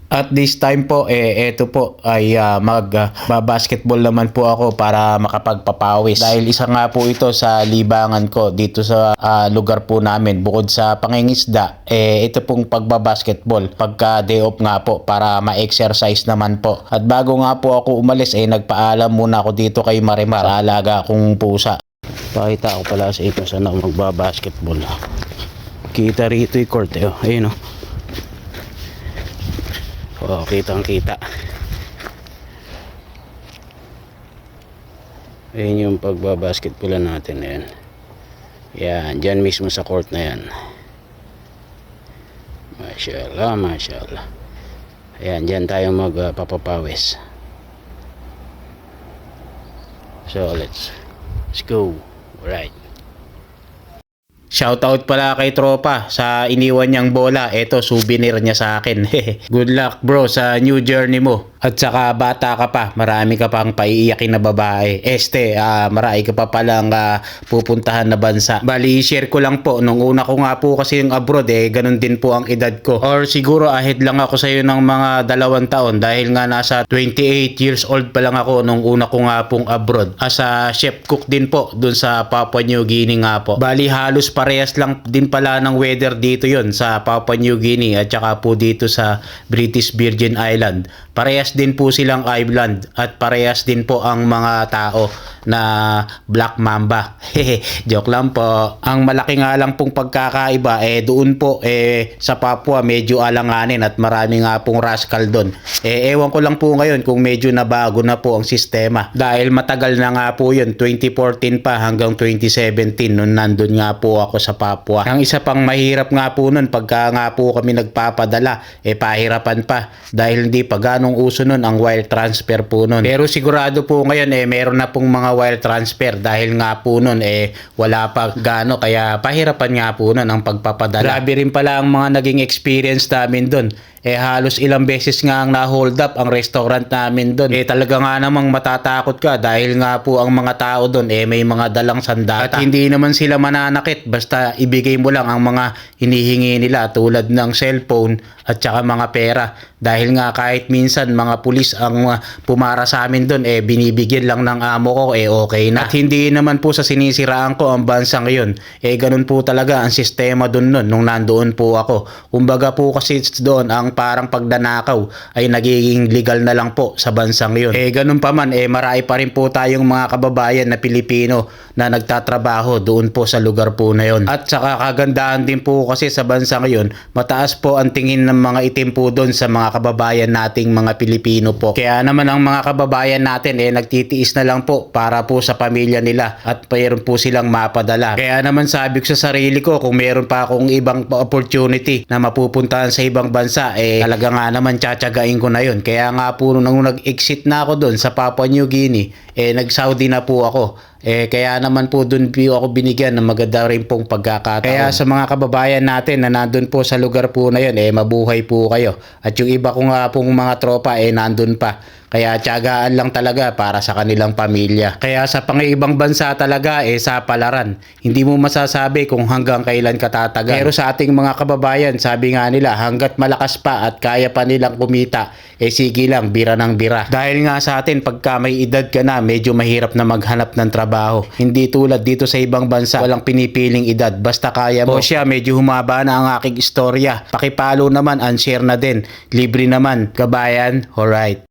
At this time po, eto po ay mag-basketball naman po ako para makapagpapawis. Dahil isa nga po ito sa libangan ko dito sa lugar po namin. Bukod sa pangingisda, ito pong pagbabasketball. Pagka day off nga po para ma-exercise naman po. At bago nga po ako umalis, nagpaalam muna ako dito kay Marimar sa alaga kong pusa. Pakita ko pala sa ito saan ako magbabasketball. Kita rito yung court. Ayun o. Oh, kitang kita. Ayun yung pagbabasketballan natin. Ayan. Yan, dyan mismo sa court na yan. Mashallah, mashallah. Ayan, dyan tayo magpapapawis. So, let's go. Alright. Shoutout pala kay tropa sa iniwan niyang bola. Ito, souvenir niya sa akin. Good luck bro sa new journey mo. At saka bata ka pa, marami ka pang paiiyakin na babae. Marami ka pa palang pupuntahan na bansa. Bali, share ko lang po. Nung una ko nga po kasi yung abroad, ganun din po ang edad ko. Or siguro ahead lang ako sa iyo ng mga 2 taon dahil nga nasa 28 years old pa lang ako nung una ko nga pong abroad. As a chef cook din po dun sa Papua New Guinea nga po. Bali, halos parehas lang din pala ng weather dito yon sa Papua New Guinea at saka po dito sa British Virgin Island. Parehas din po silang island at parehas din po ang mga tao na Black Mamba. Joke lang po. Ang malaki nga lang pong pagkakaiba doon po sa Papua medyo alanganin at marami nga pong rascal doon. Ewan ko lang po ngayon kung medyo nabago na po ang sistema. Dahil matagal na nga po yun, 2014 pa hanggang 2017 nung nandun nga po ako sa Papua. Ang isa pang mahirap nga po nun pagka nga po kami nagpapadala, pahirapan pa dahil hindi pa ganong uso nun ang wire transfer po nun. Pero sigurado po ngayon meron na pong mga wire transfer dahil nga po nun wala pa gano kaya pahirapan nga po nun ang pagpapadala. Grabe rin pala ang mga naging experience namin dun. Halos ilang beses nga ang na-hold up ang restaurant namin doon. Talaga nga namang matatakot ka dahil nga po ang mga tao doon may mga dalang sandata. At hindi naman sila mananakit basta ibigay mo lang ang mga hinihingi nila tulad ng cellphone at saka mga pera. Dahil nga kahit minsan mga pulis ang pumara sa amin doon binibigyan lang ng amo ko okay na. At hindi naman po sa sinisiraan ko ang bansa ngayon. Ganun po talaga ang sistema doon nun nung nandoon po ako. Kumbaga po kasi doon ang parang pagdanakaw ay nagiging legal na lang po sa bansang yun. Ganun pa man, marami pa rin po tayong mga kababayan na Pilipino na nagtatrabaho doon po sa lugar po na yun. At saka kagandahan din po kasi sa bansang yun, mataas po ang tingin ng mga itim po doon sa mga kababayan nating mga Pilipino po. Kaya naman ang mga kababayan natin nagtitiis na lang po para po sa pamilya nila at mayroon po silang mapadala. Kaya naman sabi ko sa sarili ko kung meron pa akong ibang opportunity na mapupuntahan sa ibang bansa talaga nga naman tsatsagain ko na yun. Kaya nga po nung nag-exit na ako doon sa Papua New Guinea, nag-Saudi na po ako. Kaya naman po doon po ako binigyan ng maganda rin pong pagkakataon. Kaya sa mga kababayan natin na nandun po sa lugar po na yun, mabuhay po kayo. At yung iba ko nga pong mga tropa, nandun pa. Kaya tiyagaan lang talaga para sa kanilang pamilya. Kaya sa pang-ibang bansa talaga, sa palaran. Hindi mo masasabi kung hanggang kailan ka tatagal. Pero sa ating mga kababayan, sabi nga nila, hanggat malakas pa at kaya pa nilang kumita, sige lang, bira ng bira. Dahil nga sa atin, pagka may edad ka na, medyo mahirap na maghanap ng trabaho. Hindi tulad dito sa ibang bansa, walang pinipiling edad. Basta kaya mo. O siya, medyo humaba na ang aking istorya. Pakipalo naman, unshare na din. Libre naman. Kabayan, alright.